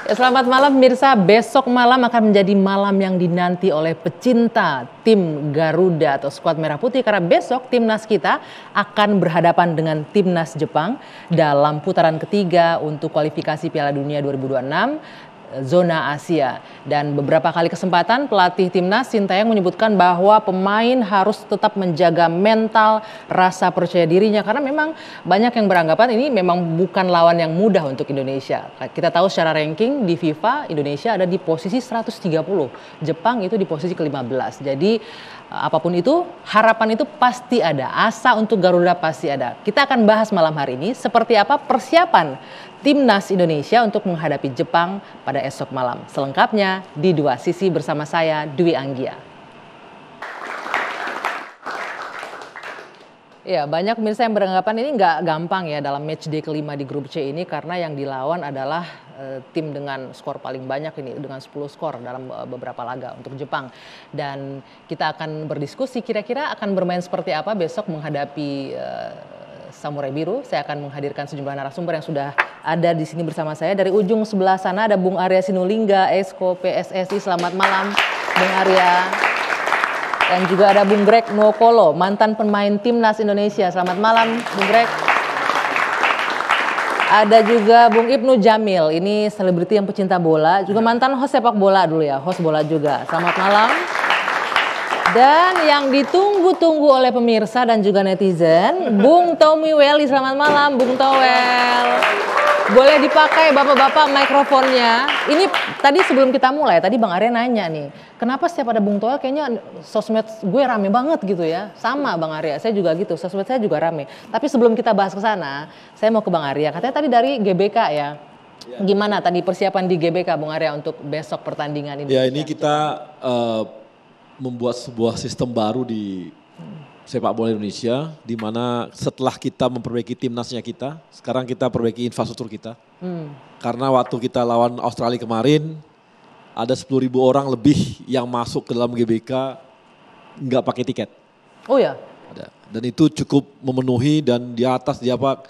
Ya, selamat malam pemirsa, besok malam akan menjadi malam yang dinanti oleh pecinta tim Garuda atau skuad Merah Putih karena besok timnas kita akan berhadapan dengan timnas Jepang dalam putaran ketiga untuk kualifikasi Piala Dunia 2026 zona Asia. Dan beberapa kali kesempatan pelatih timnas Sintayong menyebutkan bahwa pemain harus tetap menjaga mental, rasa percaya dirinya karena memang banyak yang beranggapan ini memang bukan lawan yang mudah untuk Indonesia. Kita tahu secara ranking di FIFA Indonesia ada di posisi 130, Jepang itu di posisi ke-15. Jadi apapun itu, harapan itu pasti ada, asa untuk Garuda pasti ada. Kita akan bahas malam hari ini seperti apa persiapan timnas Indonesia untuk menghadapi Jepang pada esok malam. Selengkapnya di Dua Sisi bersama saya, Dwi Anggia. Ya, banyak pemirsa yang beranggapan ini nggak gampang ya dalam match day kelima di grup C ini karena yang dilawan adalah tim dengan skor paling banyak ini dengan 10 skor dalam beberapa laga untuk Jepang. Dan kita akan berdiskusi kira-kira akan bermain seperti apa besok menghadapi Samurai Biru. Saya akan menghadirkan sejumlah narasumber yang sudah ada di sini bersama saya. Dari ujung sebelah sana ada Bung Arya Sinulinga, Exco PSSI. Selamat malam Bung Arya. Dan juga ada Bung Greg Nwokolo, mantan pemain timnas Indonesia. Selamat malam Bung Greg. Ada juga Bung Ibnu Jamil, ini selebriti yang pecinta bola, juga mantan host sepak bola dulu ya, host bola juga. Selamat malam. Dan yang ditunggu-tunggu oleh pemirsa dan juga netizen, Bung Tommy Welly. Selamat malam Bung Towel. Boleh dipakai bapak-bapak mikrofonnya. Ini tadi sebelum kita mulai, tadi Bang Arya nanya nih, kenapa setiap ada Bung Towel kayaknya sosmed gue rame banget gitu ya. Sama Bang Arya, saya juga gitu, sosmed saya juga rame. Tapi sebelum kita bahas ke sana, saya mau ke Bang Arya. Katanya tadi dari GBK ya. Gimana tadi persiapan di GBK Bung Arya untuk besok pertandingan ini? Ya ini kita membuat sebuah sistem baru di sepak bola Indonesia, di mana setelah kita memperbaiki timnasnya kita, sekarang kita perbaiki infrastruktur kita. Karena waktu kita lawan Australia kemarin, ada 10.000 orang lebih yang masuk ke dalam GBK nggak pakai tiket. Oh ya? Ada. Dan itu cukup memenuhi dan di atas di apa,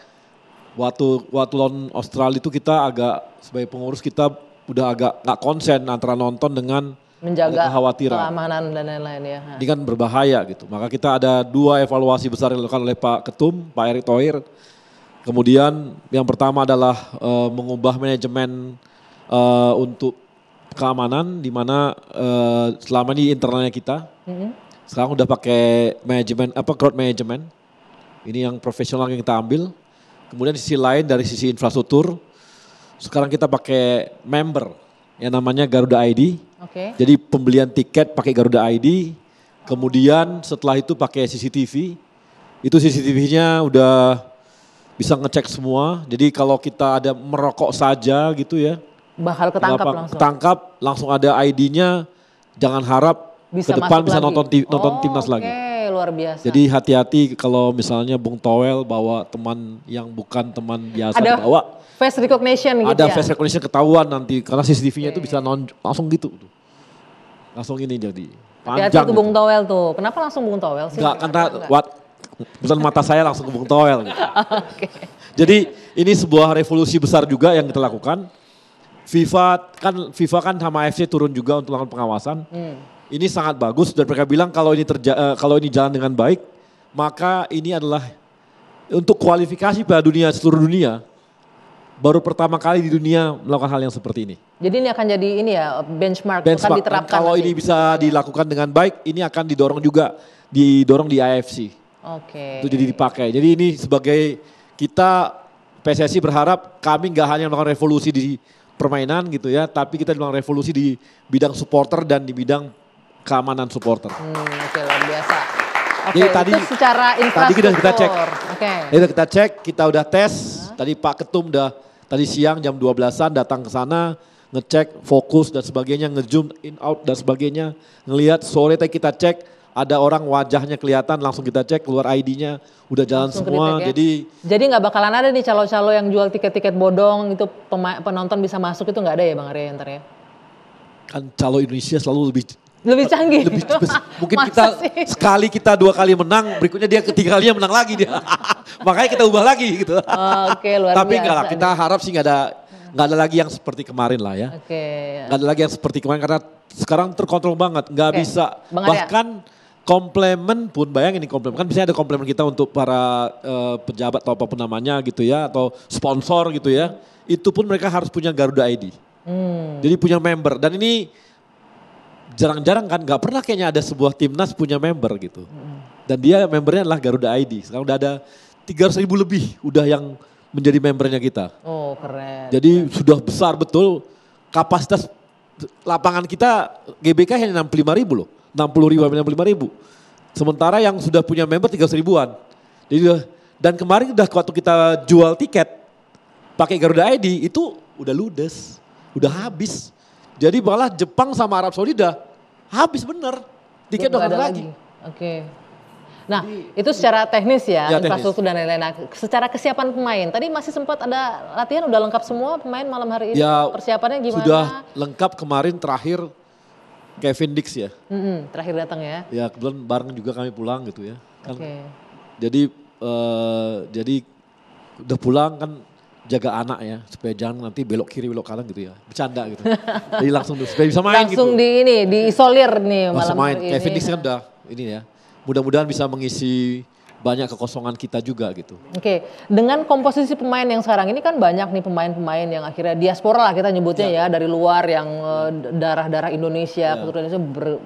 waktu lawan Australia itu kita agak, sebagai pengurus kita udah agak nggak konsen antara nonton dengan menjaga kekhawatiran, keamanan dan lain-lain ya. Ini kan berbahaya gitu. Maka kita ada 2 evaluasi besar yang dilakukan oleh Pak Ketum, Pak Erick Thohir. Kemudian yang pertama adalah mengubah manajemen untuk keamanan, di mana selama ini internalnya kita, sekarang udah pakai manajemen crowd management. Ini yang profesional yang kita ambil. Kemudian di sisi lain dari sisi infrastruktur, sekarang kita pakai member yang namanya Garuda ID. Jadi pembelian tiket pakai Garuda ID, kemudian setelah itu pakai CCTV, itu CCTV-nya udah bisa ngecek semua. Jadi kalau kita ada merokok saja gitu ya, bakal ketangkap langsung. Ketangkap, langsung ada ID-nya, jangan harap bisa ke depan bisa lagi. nonton timnas lagi. Luar biasa. Jadi hati-hati kalau misalnya Bung Towel bawa teman yang bukan teman biasa ada dibawa. Face recognition gitu ada ya? face recognition ketahuan nanti karena CCTV-nya itu bisa langsung gitu. Langsung ini jadi panjang. Hati-hati tuh Bung Towel tuh. Kenapa langsung Bung Towel sih? Enggak, karena pesan mata saya langsung ke Bung Towel. Gitu. Jadi ini sebuah revolusi besar juga yang kita lakukan. FIFA kan sama AFC turun juga untuk melakukan pengawasan. Ini sangat bagus dan mereka bilang kalau ini jalan dengan baik, maka ini adalah untuk kualifikasi Piala Dunia seluruh dunia. Baru pertama kali di dunia melakukan hal yang seperti ini. Jadi ini akan jadi ini ya benchmark akan diterapkan. Kalau nanti. ini bisa dilakukan dengan baik, ini akan didorong di AFC. Itu jadi dipakai. Jadi ini sebagai kita PSSI berharap kami nggak hanya melakukan revolusi di permainan gitu ya, tapi kita melakukan revolusi di bidang supporter dan di bidang keamanan supporter. Oke, luar biasa. Jadi tadi itu secara infrastruktur. Tadi kita cek. Kita cek, kita udah tes. Tadi Pak Ketum tadi siang jam 12-an datang ke sana, ngecek fokus dan sebagainya, ngezoom in out dan sebagainya, ngelihat sore tadi kita cek ada orang wajahnya kelihatan, langsung kita cek keluar ID-nya udah jalan langsung semua. Ya? Jadi nggak bakalan ada nih calo-calo yang jual tiket-tiket bodong itu penonton bisa masuk itu nggak ada ya Bang Arya ntar ya? Kan calo Indonesia selalu lebih canggih. Mungkin sekali kita 2 kali menang, berikutnya dia ketiga kalinya menang lagi dia. Makanya kita ubah lagi gitu. Luar Tapi biasa. enggak lah, kita harap sih nggak nggak ada lagi yang seperti kemarin lah ya. Oke. Nggak ada lagi yang seperti kemarin karena sekarang terkontrol banget, nggak Oke. bisa. Bang Arya. Bahkan komplemen pun, bayangin nih komplemen, kan biasanya ada komplemen kita untuk para pejabat atau apapun namanya gitu ya, atau sponsor gitu ya. Itu pun mereka harus punya Garuda ID. Jadi punya member, dan ini jarang-jarang kan, nggak pernah kayaknya ada sebuah timnas punya member gitu. Dan dia membernya adalah Garuda ID, sekarang udah ada 300.000 lebih udah yang menjadi membernya kita. Oh keren. Jadi sudah besar betul, kapasitas lapangan kita GBK hanya 65.000 loh. 60.000 sampai 65.000. Sementara yang sudah punya member 300.000-an. Jadi dan kemarin udah waktu kita jual tiket pakai Garuda ID itu udah ludes, udah habis. Jadi malah Jepang sama Arab Saudi udah habis bener. Tiket udah Nggak ada nggak lagi. Oke. Nah, itu secara teknis ya, Ya, teknis. infrastruktur dan lain-lain. Nah, secara kesiapan pemain, tadi masih sempat ada latihan, udah lengkap semua pemain malam hari ini? Ya Persiapannya gimana? sudah lengkap kemarin terakhir Kevin Dix ya. Terakhir datang ya. Ya kebetulan bareng juga kami pulang gitu ya. Kan, Oke. jadi udah pulang kan jaga anak ya supaya jangan nanti belok kiri belok kanan gitu ya. Bercanda gitu. Jadi langsung supaya bisa main Langsung gitu. diisolir nih Langsung malam main. hari Kevin ini. Dix kan udah ini ya. Mudah-mudahan bisa mengisi banyak kekosongan kita juga gitu. Oke, dengan komposisi pemain yang sekarang ini kan banyak nih pemain-pemain yang akhirnya diaspora lah kita nyebutnya ya dari luar yang darah-darah Indonesia, keturunan Indonesia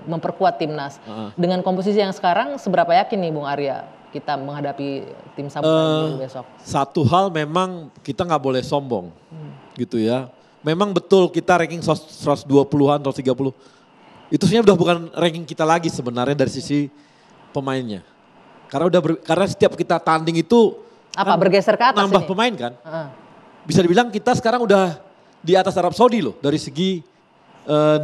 memperkuat timnas. Dengan komposisi yang sekarang seberapa yakin nih Bung Arya kita menghadapi tim Samurai besok? Satu hal memang kita nggak boleh sombong gitu ya. Memang betul kita ranking 120-an, 130. Itu sebenarnya udah bukan ranking kita lagi sebenarnya dari sisi pemainnya. Karena setiap kita tanding itu Apa bergeser ke atas nambah ini? pemain kan. Bisa dibilang kita sekarang udah di atas Arab Saudi loh dari segi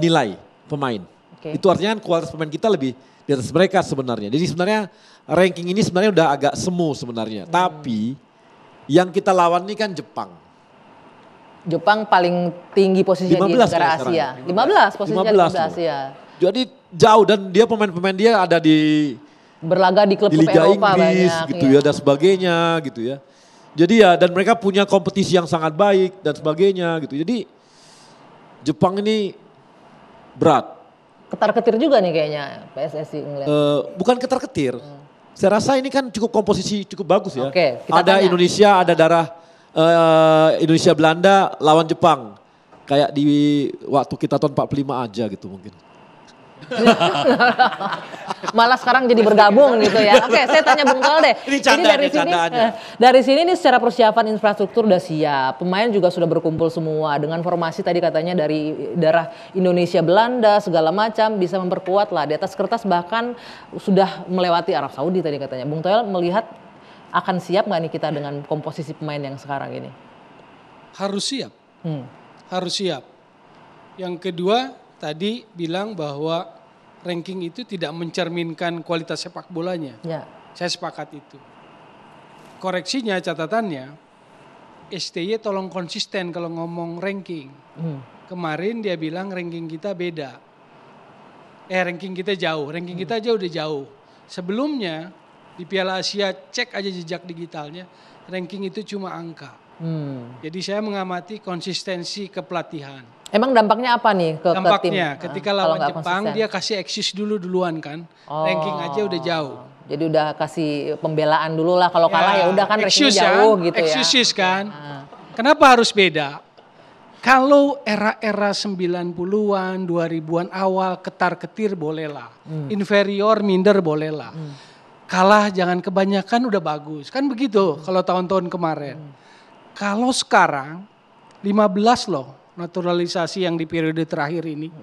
nilai pemain. Oke. Itu artinya kan kualitas pemain kita lebih di atas mereka sebenarnya. Jadi sebenarnya ranking ini sebenarnya udah agak semu sebenarnya. Tapi yang kita lawan ini kan Jepang. Jepang paling tinggi posisinya di 15 negara sekarang. Asia. 15 posisinya di 15 negara loh. Asia. Jadi jauh dan dia pemain-pemain dia ada di Berlaga di klub-klub Liga Eropa Inggris banyak. gitu ya dan sebagainya gitu ya. Jadi ya dan mereka punya kompetisi yang sangat baik dan sebagainya gitu. Jadi Jepang ini berat. Ketar-ketir juga nih kayaknya PSSI ngeliat. Bukan ketar-ketir. Saya rasa ini kan cukup komposisi cukup bagus ya. Oke, kita Ada tanya. Indonesia, ada darah Indonesia Belanda lawan Jepang. Kayak di waktu kita tahun 45 aja gitu mungkin. Malah sekarang jadi bergabung gitu ya. Oke, saya tanya Bung Toel deh. Ini canda, dari ini sini, candaannya. dari sini nih secara persiapan infrastruktur udah siap. Pemain juga sudah berkumpul semua dengan formasi tadi katanya dari darah Indonesia Belanda segala macam bisa memperkuat lah. Di atas kertas bahkan sudah melewati Arab Saudi tadi katanya. Bung Toel melihat akan siap nggak nih kita dengan komposisi pemain yang sekarang ini? Harus siap. Harus siap. Yang kedua tadi bilang bahwa ranking itu tidak mencerminkan kualitas sepak bolanya. Ya. Saya sepakat itu. Koreksinya, catatannya, STY tolong konsisten kalau ngomong ranking. Kemarin dia bilang ranking kita beda. Ranking kita jauh, ranking kita aja udah jauh. Sebelumnya di Piala Asia cek aja jejak digitalnya, ranking itu cuma angka. Jadi saya mengamati konsistensi kepelatihan. Emang dampaknya apa nih ke tim? Dampaknya ketika Kalau lawan nggak Jepang konsisten? dia kasih eksis duluan kan. Ranking aja udah jauh. Jadi udah kasih pembelaan dulu lah. Kalau kalah ya udah kan rankingnya excuse jauh kan? gitu ya. Excuses kan. Kenapa harus beda? Kalau era-era 90-an, 2000-an awal ketar-ketir bolehlah. Inferior, minder bolehlah. Kalah jangan kebanyakan udah bagus. Kan begitu kalau tahun-tahun kemarin. Kalau sekarang 15 loh naturalisasi yang di periode terakhir ini.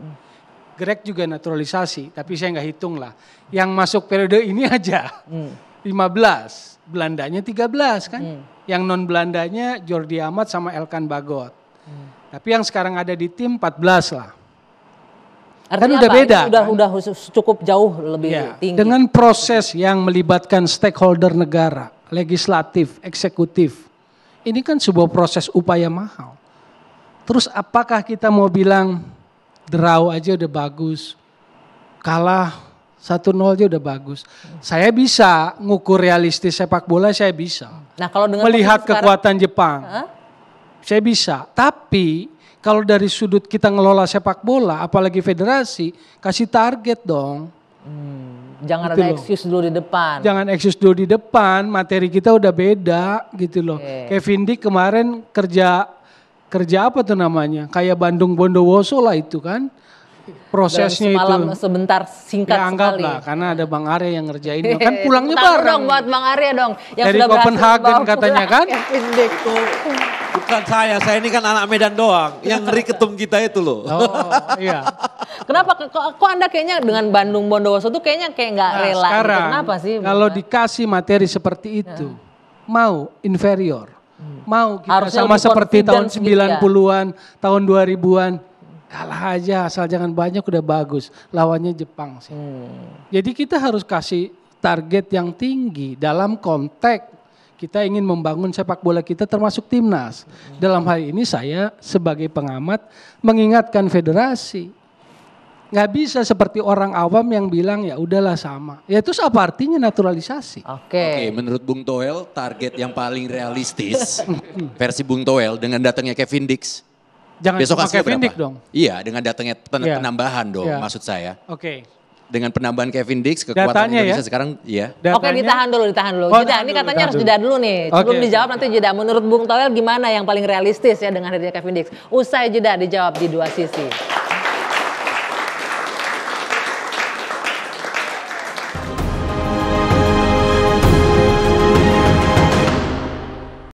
Greg juga naturalisasi, tapi saya nggak hitung lah. Yang masuk periode ini aja 15, Belandanya 13 kan. Yang non Belandanya Jordi Amat sama Elkan Bagot. Tapi yang sekarang ada di tim 14 lah. Artinya udah apa? beda, Ini udah, kan? udah cukup jauh lebih Ya, tinggi. dengan proses yang melibatkan stakeholder negara, legislatif, eksekutif. Ini kan sebuah proses upaya mahal. Terus apakah kita mau bilang draw aja udah bagus, kalah 1-0 aja udah bagus. Saya bisa ngukur realistis sepak bola, saya bisa. Nah kalau dengan Melihat posisi sekarang- kekuatan Jepang. Saya bisa. Tapi kalau dari sudut kita ngelola sepak bola, apalagi federasi, kasih target dong. Jangan Gitu ada loh. excuse dulu di depan. Jangan excuse dulu di depan, materi kita udah beda gitu loh. Kevin Dick kemarin kerja apa tuh namanya? Kayak Bandung Bondowoso lah itu kan. Prosesnya Dalam semalam itu. sebentar singkat Ya sekali. anggaplah karena ada Bang Arya yang ngerjain. Kan pulangnya Tepuk tangan bareng. dong buat Bang Arya dong. Yang Dari sudah berhasil Copenhagen membawa katanya pulang kan? Kevin Dick. Bukan saya ini kan anak Medan doang. Yang ngeri ketum kita itu loh. Oh iya. Kenapa kok Anda kayaknya dengan Bandung Bondowoso tuh kayaknya kayak nggak Nah, rela gitu. sekarang Kenapa sih? kalau dikasih materi seperti itu, mau inferior, mau kita Harusnya sama lebih seperti tahun confidence gitu ya. 90-an, tahun 2000-an, kalah aja asal jangan banyak udah bagus. Lawannya Jepang sih. Jadi kita harus kasih target yang tinggi dalam konteks kita ingin membangun sepak bola kita termasuk timnas. Dalam hal ini saya sebagai pengamat mengingatkan federasi. Nggak bisa seperti orang awam yang bilang ya udahlah sama. Ya terus apa artinya naturalisasi? Oke. Oke, menurut Bung Toel target yang paling realistis versi Bung Toel dengan datangnya Kevin Dix. Jangan Besok cuma hasilnya Kevin berapa? Dick dong. Iya, dengan datangnya Iya. penambahan dong Iya. maksud saya. Oke. Dengan penambahan Kevin Dix kekuatan Datanya Indonesia ya? sekarang ya. Oke, ditahan dulu. Oh, Jeda, tahan ini dulu, katanya tahan harus dulu. jeda dulu nih. Sebelum Oke. dijawab nanti jeda. Menurut Bung Toel gimana yang paling realistis ya dengan hadirnya Kevin Dix? Usai jeda dijawab di Dua Sisi.